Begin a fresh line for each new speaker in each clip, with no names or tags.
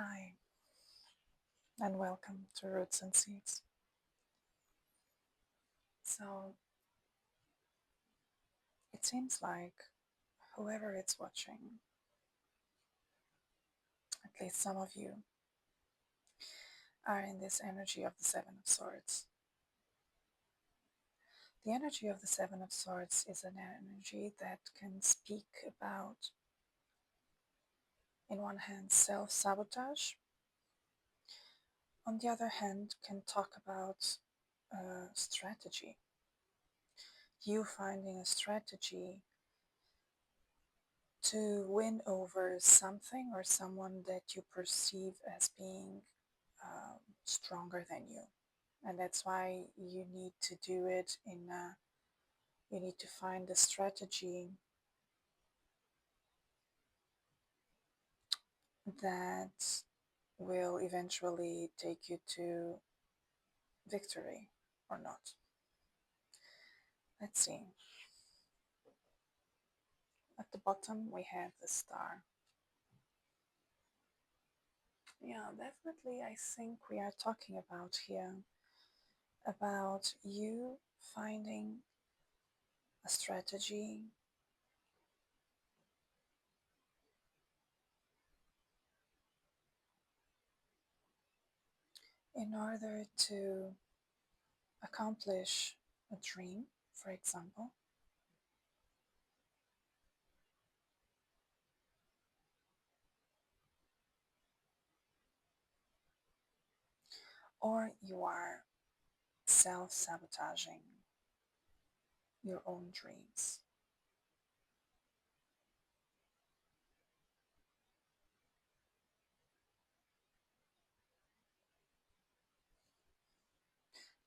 Hi, and welcome to Roots and Seeds. So, it seems like whoever is watching, at least some of you, are in this energy of the Seven of Swords. The energy of the Seven of Swords is an energy that can speak about, in one hand, self-sabotage, on the other hand, can talk about strategy. You finding a strategy to win over something or someone that you perceive as being stronger than you. And that's why you need to do it you need to find a strategy that will eventually take you to victory or not. Let's see. At the bottom, we have the star. Yeah, definitely, I think we are talking about here about you finding a strategy in order to accomplish a dream, for example, or you are self sabotaging your own dreams.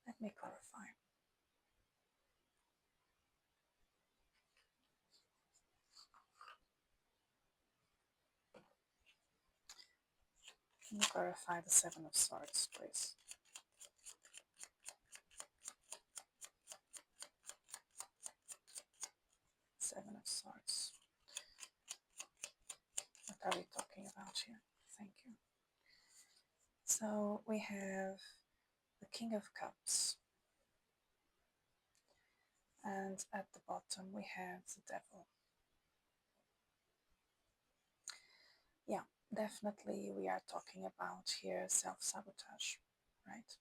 Let me clarify. Let me clarify the Seven of Swords, please. Seven of Swords. What are we talking about here? Thank you. So we have the King of Cups, and at the bottom we have the Devil. Yeah, definitely we are talking about here self-sabotage, right?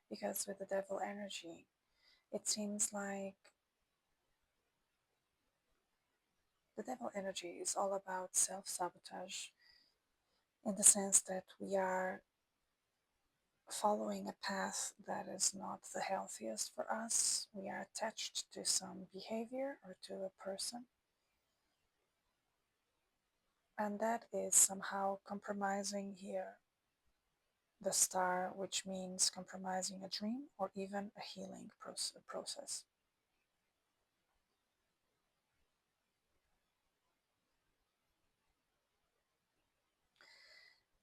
Because with the Devil energy, it seems like the Devil energy is all about self-sabotage in the sense that we are following a path that is not the healthiest for us. We are attached to some behavior or to a person, and that is somehow compromising here the star, which means compromising a dream or even a healing process.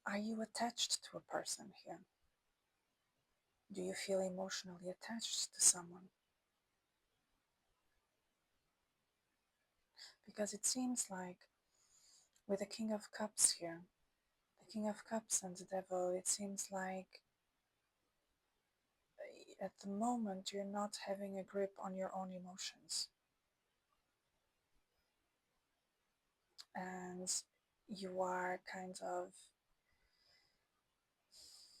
Are you attached to a person here? Do you feel emotionally attached to someone? Because it seems like with the King of Cups here, the King of Cups and the Devil, it seems like at the moment you're not having a grip on your own emotions. And you are kind of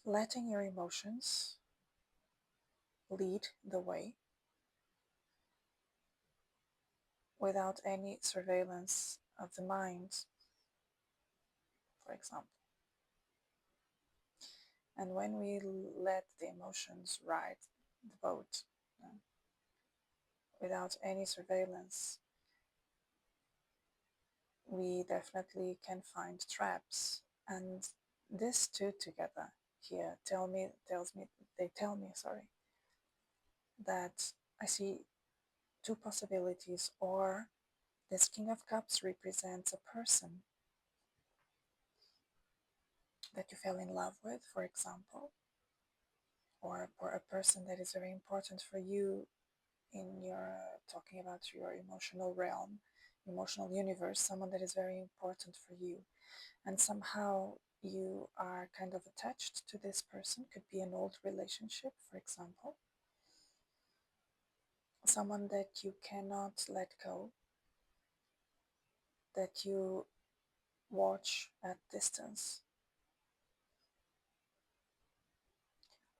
letting your emotions lead the way without any surveillance of the mind, for example. And when we let the emotions ride the boat without any surveillance, we definitely can find traps. And these two together here they tell me, that I see two possibilities, or this King of Cups represents a person that you fell in love with, for example, or a person that is very important for you in your talking about your emotional realm, emotional universe, someone that is very important for you. And somehow you are kind of attached to this person. Could be an old relationship, for example, someone that you cannot let go, that you watch at distance.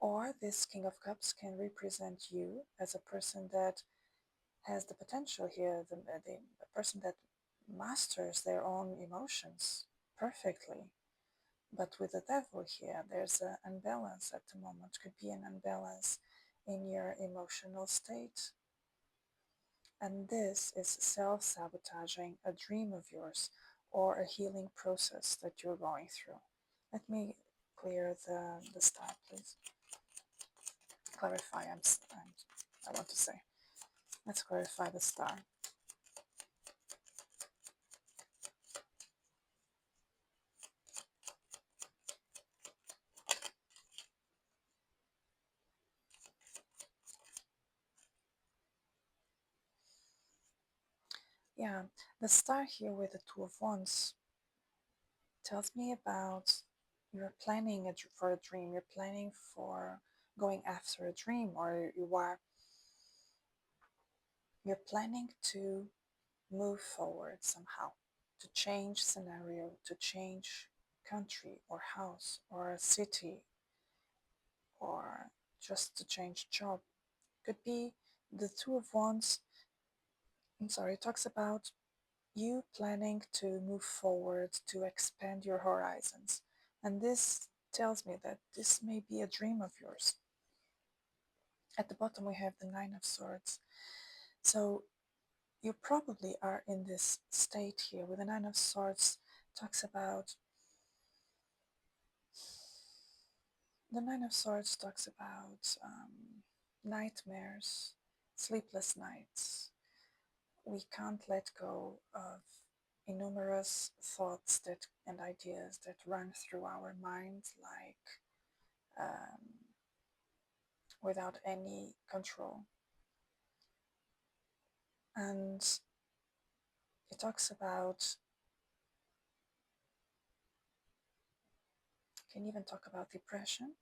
Or this King of Cups can represent you as a person that has the potential here, the person that masters their own emotions perfectly. But with the devil here, there's an unbalance at the moment. Could be an unbalance in your emotional state. And this is self-sabotaging a dream of yours or a healing process that you're going through. Let me clear the star, please. Clarify, I want to say. Let's clarify the star. Yeah, the star here with the Two of Wands tells me about you're planning for a dream, you're planning for going after a dream, or you're planning to move forward somehow, to change scenario, to change country or house or a city, or just to change job. Could be the Two of Wands. I'm sorry, it talks about you planning to move forward, to expand your horizons. And this tells me that this may be a dream of yours. At the bottom, we have the Nine of Swords. So you probably are in this state here with the Nine of Swords. Talks about the Nine of Swords talks about nightmares, sleepless nights. We can't let go of innumerous thoughts that and ideas that run through our minds like without any control. And it talks about, can even talk about depression.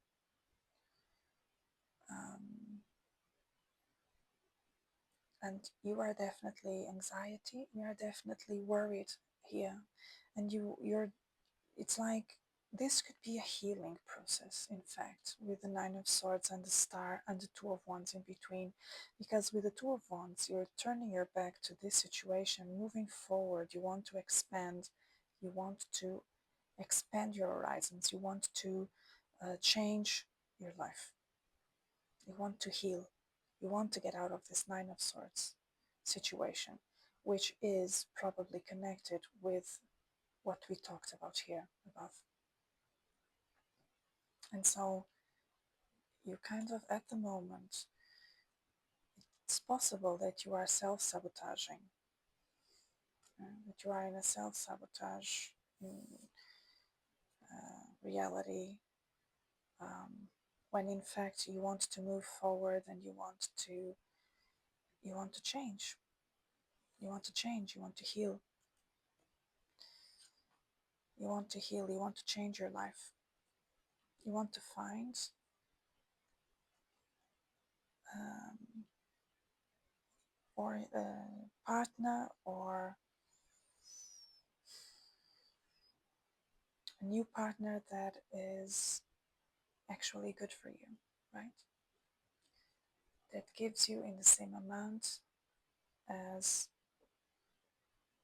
Um, and you are definitely anxiety, you are definitely worried here. And you're it's like this could be a healing process, in fact, with the Nine of Swords and the Star and the Two of Wands in between. Because with the Two of Wands, you're turning your back to this situation, moving forward. You want to expand, you want to expand your horizons, you want to change your life, you want to heal, you want to get out of this Nine of Swords situation, which is probably connected with what we talked about here above. And so you kind of, at the moment, it's possible that you are self-sabotaging, that you are in a self-sabotage reality, when in fact you want to move forward and you want to change, you want to change, you want to heal, you want to heal, you want to change your life, you want to find um, or a partner or a new partner that is actually good for you, right? That gives you in the same amount as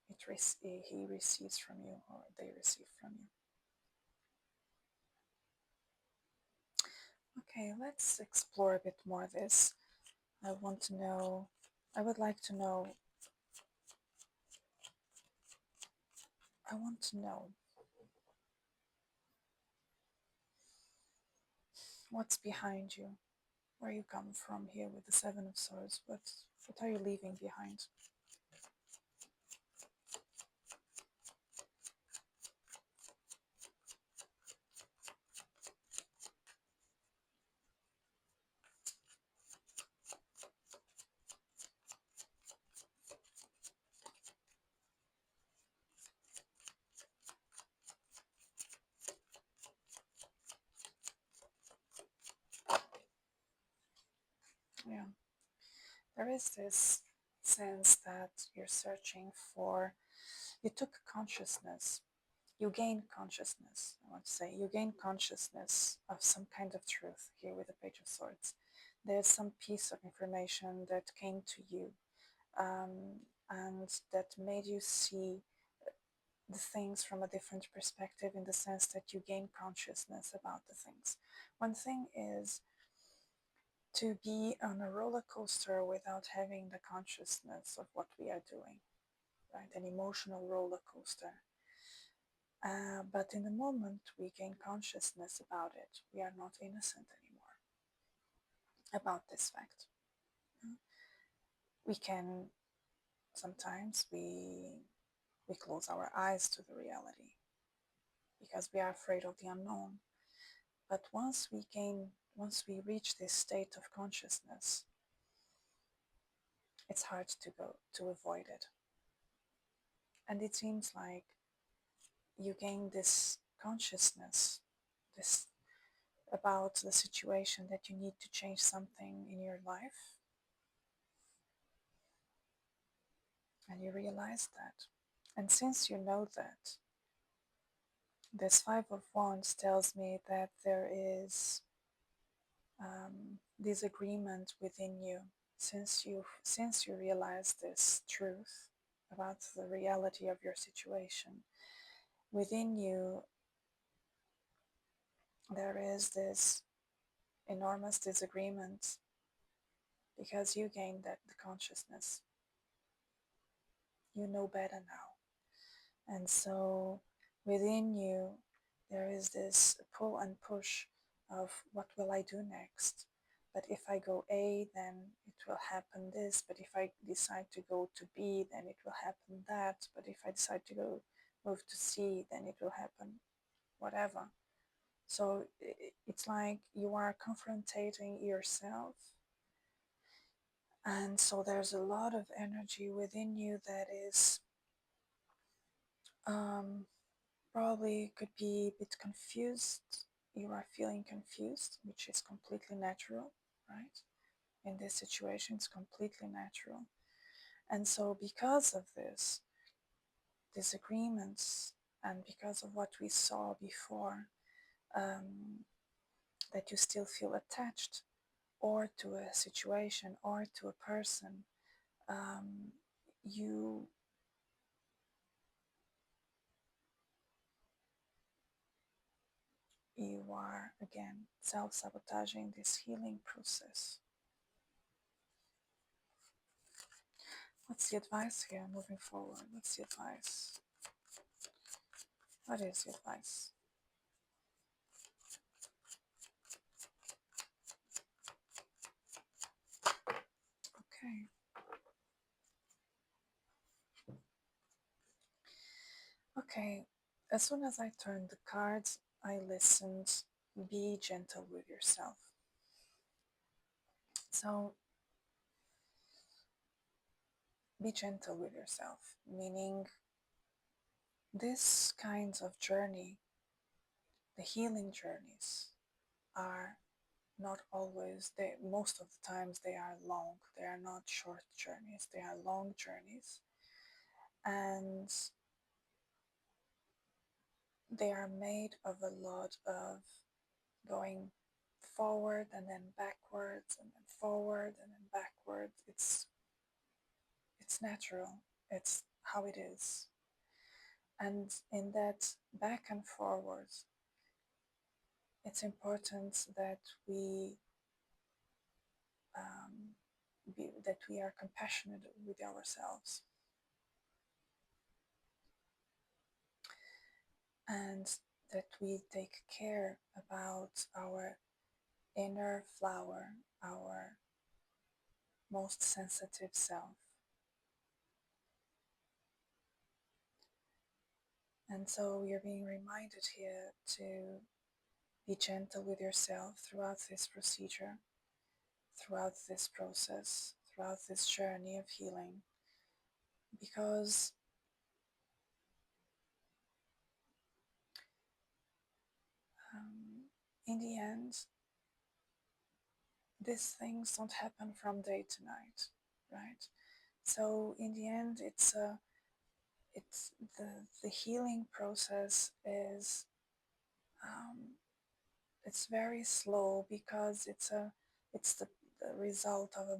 he receives from you or they receive from you. Okay, let's explore a bit more this. I want to know, I would like to know, I want to know what's behind you, where you come from here with the Seven of Swords. What are you leaving behind? there is this sense that you're searching for, you took consciousness, you gain consciousness, I want to say, you gain consciousness of some kind of truth here with the Page of Swords. There's some piece of information that came to you, and that made you see the things from a different perspective, in the sense that you gain consciousness about the things. One thing is to be on a roller coaster without having the consciousness of what we are doing, right? An emotional roller coaster. But in the moment we gain consciousness about it, we are not innocent anymore about this fact. We can sometimes we close our eyes to the reality because we are afraid of the unknown. But once we reach this state of consciousness, it's hard to avoid it. And it seems like you gain this consciousness, this about the situation, that you need to change something in your life, and you realize that. And since you know that, this Five of Wands tells me that there is disagreement within you. Since you realize this truth about the reality of your situation, within you there is this enormous disagreement, because you gained that the consciousness. You know better now. And so within you there is this pull and push of, what will I do next? But if I go A, then it will happen this. But if I decide to go to B, then it will happen that. But if I decide to move to C, then it will happen whatever. So it's like you are confronting yourself. And so there's a lot of energy within you that is probably could be a bit confused. You are feeling confused, which is completely natural, right? In this situation, it's completely natural. And so because of this disagreements, and because of what we saw before, that you still feel attached, or to a situation, or to a person, you are again self-sabotaging this healing process. What's the advice here moving forward? What's the advice? What is the advice? Okay. Okay. As soon as I turned the cards, I listened. Be gentle with yourself. So, be gentle with yourself, meaning this kinds of journey, the healing journeys, are not always, most of the times they are long. They are not short journeys, they are long journeys. And they are made of a lot of going forward and then backwards and then forward and then backwards. It's natural. It's how it is. And in that back and forwards, it's important that that we are compassionate with ourselves, and that we take care about our inner flower, our most sensitive self. And so you're being reminded here to be gentle with yourself throughout this procedure, throughout this process, throughout this journey of healing, because in the end, these things don't happen from day to night. So in the end, it's the healing process is it's very slow because it's the result of a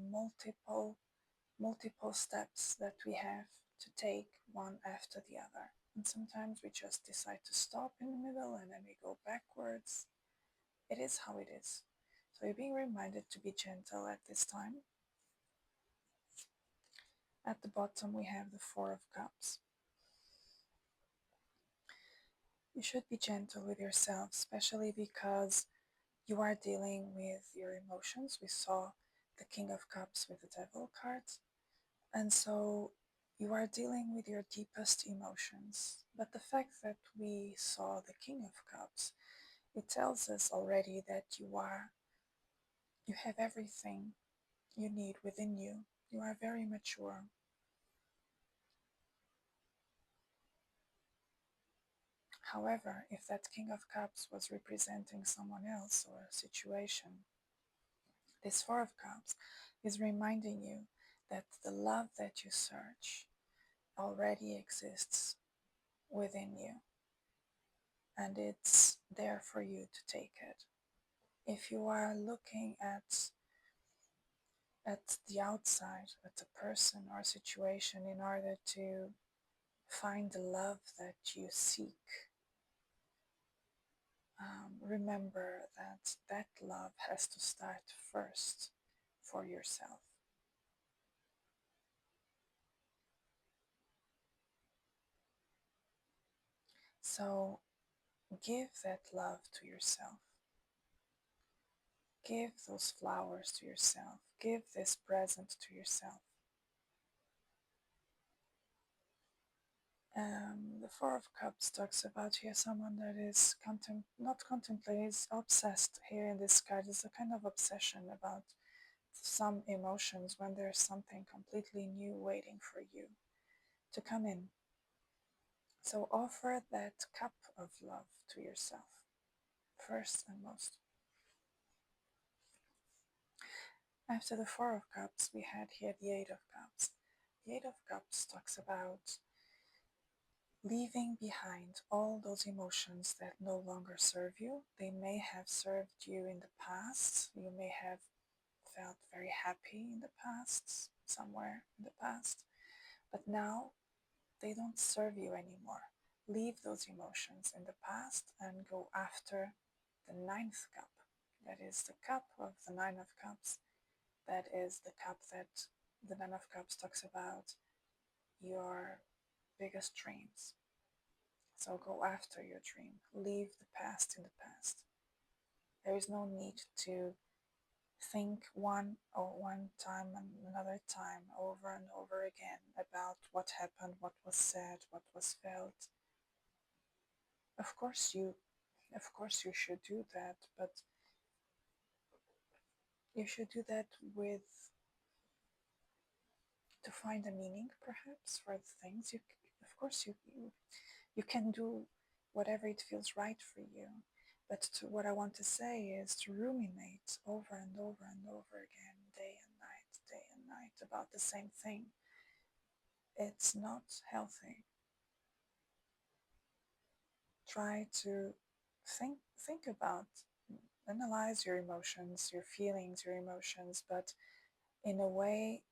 multiple steps that we have to take one after the other. And sometimes we just decide to stop in the middle and then we go backwards. It is how it is. So you're being reminded to be gentle at this time. At the bottom we have the Four of Cups. You should be gentle with yourself, especially because you are dealing with your emotions. We saw the King of Cups with the Devil card. And so you are dealing with your deepest emotions. But the fact that we saw the King of Cups, it tells us already that you have everything you need within you. You are very mature. However, if that King of Cups was representing someone else or a situation, this Four of Cups is reminding you that the love that you search already exists within you and it's there for you to take it. If you are looking at the outside, at a person or a situation in order to find the love that you seek, remember that that love has to start first for yourself. So give that love to yourself. Give those flowers to yourself. Give this present to yourself. The Four of Cups talks about here someone that is not contemplating, is obsessed. Here in this card is a kind of obsession about some emotions when there's something completely new waiting for you to come in. So offer that cup of love to yourself, first and most. After the Four of Cups, we had here the Eight of Cups. The Eight of Cups talks about leaving behind all those emotions that no longer serve you. They may have served you in the past. You may have felt very happy in the past, somewhere in the past, but now they don't serve you anymore. Leave those emotions in the past and go after the Ninth Cup. That is the cup of the Nine of Cups. That is the cup that the Nine of Cups talks about your biggest dreams. So go after your dream. Leave the past in the past. There is no need to think one time and another time over and over again about what happened, what was said, what was felt. Of course you should do that, but you should do that with to find a meaning perhaps for the things you of course you can do whatever it feels right for you. But what I want to say is to ruminate over and over and over again, day and night, about the same thing. It's not healthy. Try to think about, analyze your emotions, your feelings, your emotions, but in a way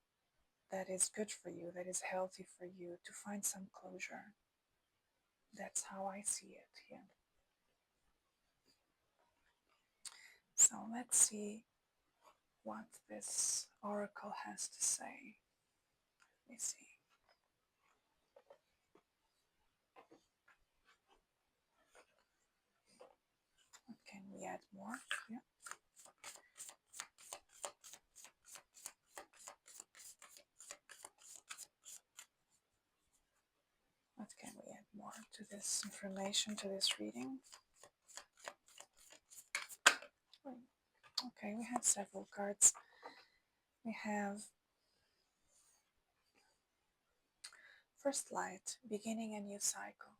that is good for you, that is healthy for you, to find some closure. That's how I see it here. So let's see what this oracle has to say. Let me see. What can we add more? Yeah. What can we add more to this information, to this reading? Okay, we have several cards. We have First Light, beginning a new cycle.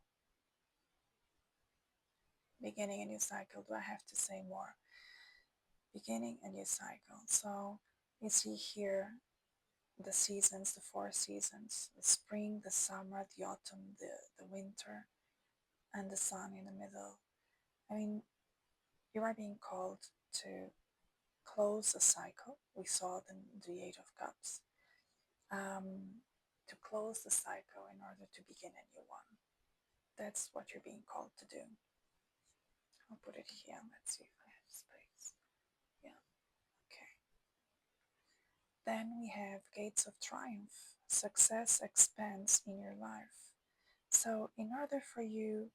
Beginning a new cycle. Do I have to say more? Beginning a new cycle. So you see here the seasons, the four seasons, the spring, the summer, the autumn, the winter, and the sun in the middle. I mean, you are being called to close a cycle. We saw the Eight of Cups. To close the cycle in order to begin a new one. That's what you're being called to do. I'll put it here. Let's see if I have space. Yeah, okay. Then we have Gates of Triumph. Success expands in your life. So in order for you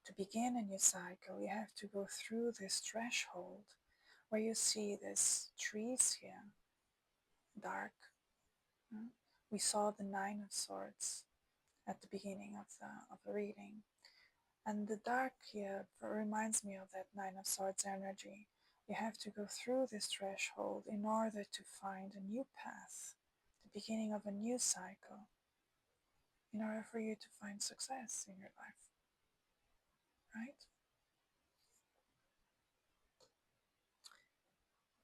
to begin a new cycle, you have to go through this threshold where you see these trees here, dark. We saw the Nine of Swords at the beginning of the reading. And the dark here reminds me of that Nine of Swords energy. You have to go through this threshold in order to find a new path, the beginning of a new cycle, in order for you to find success in your life, right?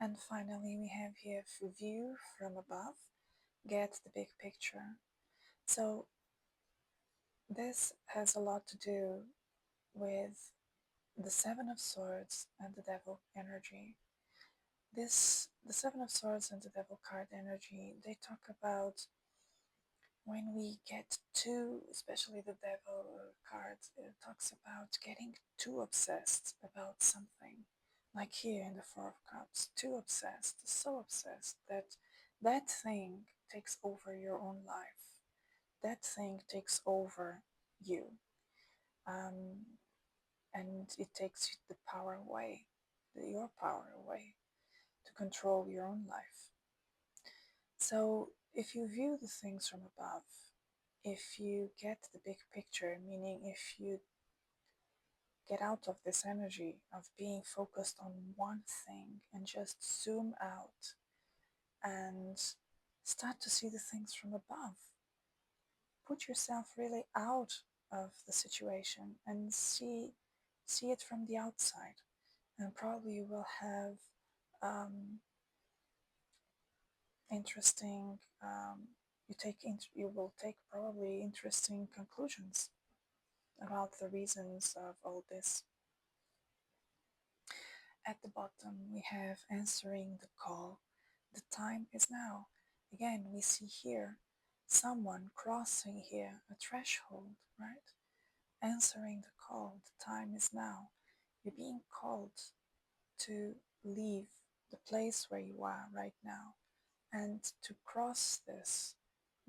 And finally, we have here view from above, get the big picture. So this has a lot to do with the Seven of Swords and the Devil energy. The Seven of Swords and the Devil card energy, they talk about when we get too, especially the Devil card, it talks about getting too obsessed about something. Like here in the Four of Cups, too obsessed, so obsessed that that thing takes over your own life. That thing takes over you. And it takes the power away, your power away to control your own life. So if you view the things from above, if you get the big picture, meaning if you get out of this energy of being focused on one thing and just zoom out and start to see the things from above, put yourself really out of the situation and see it from the outside, and probably you will have interesting you will take probably interesting conclusions about the reasons of all this. At the bottom we have answering the call. The time is now. Again, we see here someone crossing here a threshold, right? Answering the call. The time is now. You're being called to leave the place where you are right now and to cross this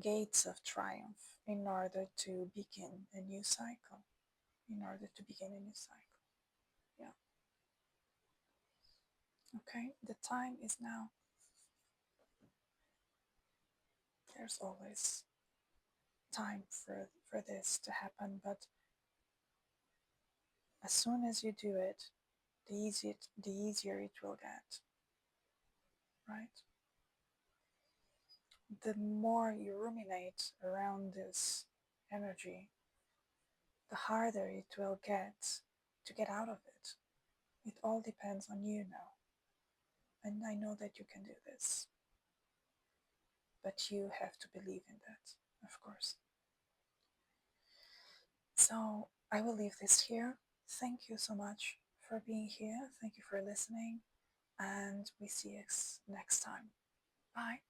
gates of triumph in order to begin a new cycle. In order to begin a new cycle. Yeah. Okay, the time is now. There's always time for this to happen, but as soon as you do it, the easier it will get, right? The more you ruminate around this energy, the harder it will get to get out of it. It all depends on you now. And I know that you can do this. But you have to believe in that, of course. So I will leave this here. Thank you so much for being here. Thank you for listening. And we see you next time. Bye.